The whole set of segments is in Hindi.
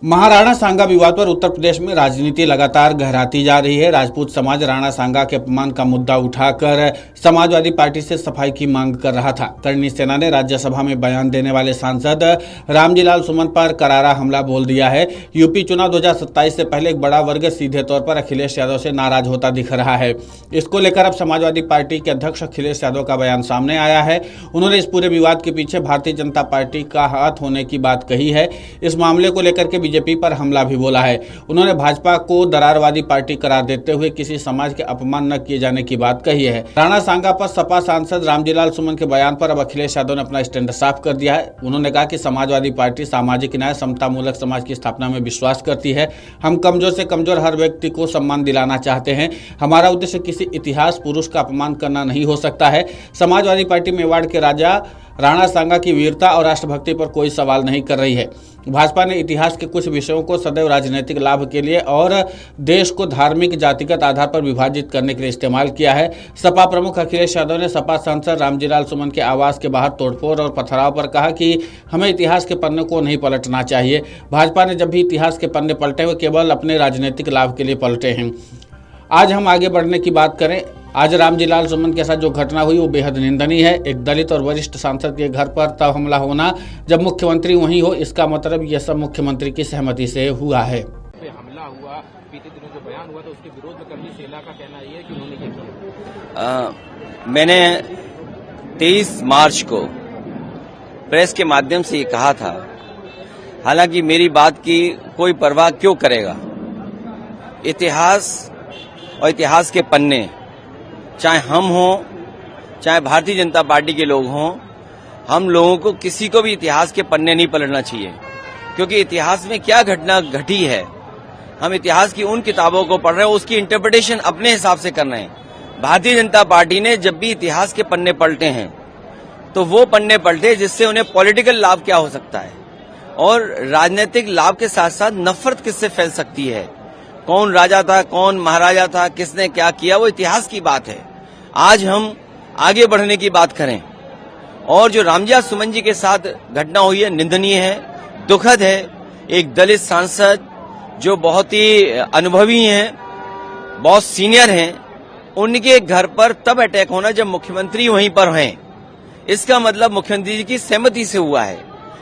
महाराणा सांगा विवाद पर उत्तर प्रदेश में राजनीति लगातार गहराती जा रही है। राजपूत समाज राणा सांगा के अपमान का मुद्दा उठाकर समाजवादी पार्टी से सफाई की मांग कर रहा था। करणी सेना ने राज्यसभा में बयान देने वाले सांसद रामजी लाल सुमन पर करारा हमला बोल दिया है। यूपी चुनाव 2027 से पहले एक बड़ा वर्ग सीधे तौर पर अखिलेश यादव से नाराज होता दिख रहा है। इसको लेकर अब समाजवादी पार्टी के अध्यक्ष अखिलेश यादव का बयान सामने आया है। उन्होंने इस पूरे विवाद के पीछे भारतीय जनता पार्टी का हाथ होने की बात कही है। इस मामले को लेकर के बीजेपी पर हमला भी बोला है। उन्होंने भाजपा को दरारवादी पार्टी करार देते हुए किसी समाज के अपमान न किए जाने की बात कही है। राणा सांगा पर सपा सांसद रामजी लाल सुमन के बयान पर अब अखिलेश यादव ने अपना स्टैंड साफ कर दिया है। उन्होंने कहा कि समाजवादी पार्टी सामाजिक न्याय समता मूलक समाज की स्थापना में विश्वास करती है। हम कमजोर से कमजोर हर व्यक्ति को सम्मान दिलाना चाहते हैं। हमारा उद्देश्य किसी इतिहास पुरुष का अपमान करना नहीं हो सकता है। समाजवादी पार्टी मेवाड़ के राजा राणा सांगा की वीरता और राष्ट्रभक्ति पर कोई सवाल नहीं कर रही है। भाजपा ने इतिहास के कुछ विषयों को सदैव राजनीतिक लाभ के लिए और देश को धार्मिक जातिगत आधार पर विभाजित करने के लिए इस्तेमाल किया है। सपा प्रमुख अखिलेश यादव ने सपा सांसद रामजी लाल सुमन के आवास के बाहर तोड़फोड़ और पथराव पर कहा कि हमें इतिहास के पन्ने को नहीं पलटना चाहिए। भाजपा ने जब भी इतिहास के पन्ने पलटे हुए केवल अपने राजनीतिक लाभ के लिए पलटे हैं। आज हम आगे बढ़ने की बात करें, आज रामजी लाल सुमन के साथ जो घटना हुई वो बेहद निंदनीय है। एक दलित और वरिष्ठ सांसद के घर पर तब हमला होना जब मुख्यमंत्री वहीं हो, इसका मतलब यह सब मुख्यमंत्री की सहमति से हुआ है। हमला हुआ, बीते दिनों जो बयान हुआ था उसके विरोध में करणी सेना का कहना यह है कि उन्होंने क्या किया। मैंने 23 मार्च को प्रेस के माध्यम से ये कहा था, हालांकि मेरी बात की कोई परवाह क्यों करेगा। इतिहास और इतिहास के पन्ने, चाहे हम हों चाहे भारतीय जनता पार्टी के लोग हों, हम लोगों को किसी को भी इतिहास के पन्ने नहीं पलटना चाहिए, क्योंकि इतिहास में क्या घटना घटी है हम इतिहास की उन किताबों को पढ़ रहे हैं, उसकी इंटरप्रिटेशन अपने हिसाब से कर रहे हैं। भारतीय जनता पार्टी ने जब भी इतिहास के पन्ने पलटे हैं तो वो पन्ने पलटे जिससे उन्हें पॉलिटिकल लाभ क्या हो सकता है और राजनीतिक लाभ के साथ साथ नफरत किससे फैल सकती है, कौन राजा था कौन महाराजा था, किसने क्या किया, वो इतिहास की बात है। आज हम आगे बढ़ने की बात करें और जो रामजी सुमन जी के साथ घटना हुई है निंदनीय है, दुखद है। एक दलित सांसद जो बहुत ही अनुभवी हैं, बहुत सीनियर हैं, उनके घर पर तब अटैक होना जब मुख्यमंत्री वहीं पर हैं, इसका मतलब मुख्यमंत्री जी की सहमति से हुआ है।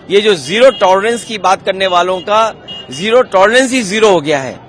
ये जो जीरो टॉलरेंस की बात करने वालों का जीरो टॉलरेंस ही जीरो हो गया है।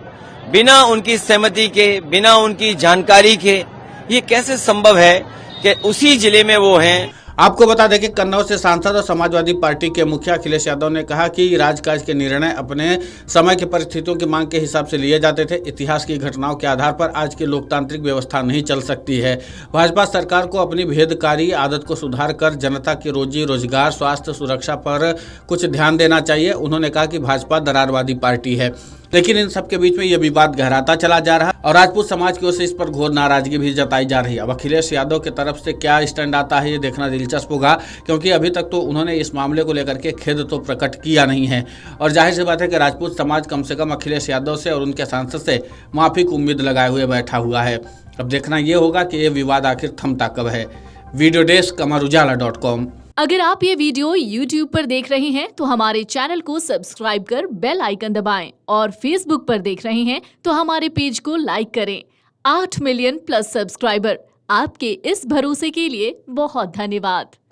बिना उनकी सहमति के, बिना उनकी जानकारी के ये कैसे संभव है कि उसी जिले में वो हैं। आपको बता दें कि कन्नौज से सांसद और समाजवादी पार्टी के मुखिया अखिलेश यादव ने कहा कि राजकाज के निर्णय अपने समय की परिस्थितियों की मांग के हिसाब से लिए जाते थे। इतिहास की घटनाओं के आधार पर आज की लोकतांत्रिक व्यवस्था नहीं चल सकती है। भाजपा सरकार को अपनी भेदकारी आदत को सुधार कर जनता की रोजी रोजगार, स्वास्थ्य, सुरक्षा पर कुछ ध्यान देना चाहिए। उन्होंने कहा कि भाजपा दरारवादी पार्टी है, लेकिन इन सबके बीच में यह विवाद गहराता चला जा रहा है और राजपूत समाज की ओर से इस पर घोर नाराजगी भी जताई जा रही है। अब अखिलेश यादव की तरफ से क्या स्टैंड आता है ये देखना दिलचस्प होगा, क्योंकि अभी तक तो उन्होंने इस मामले को लेकर के खेद तो प्रकट किया नहीं है और जाहिर सी बात है कि राजपूत समाज कम से कम अखिलेश यादव से और उनके सांसद से माफी की उम्मीद लगाए हुए बैठा हुआ है। अब देखना यह होगा कि ये विवाद आखिर थमता कब है। Video desk amarujala.com। अगर आप ये वीडियो YouTube पर देख रहे हैं तो हमारे चैनल को सब्सक्राइब कर बेल आइकन दबाएं और Facebook पर देख रहे हैं तो हमारे पेज को लाइक करें। 8 मिलियन प्लस सब्सक्राइबर, आपके इस भरोसे के लिए बहुत धन्यवाद।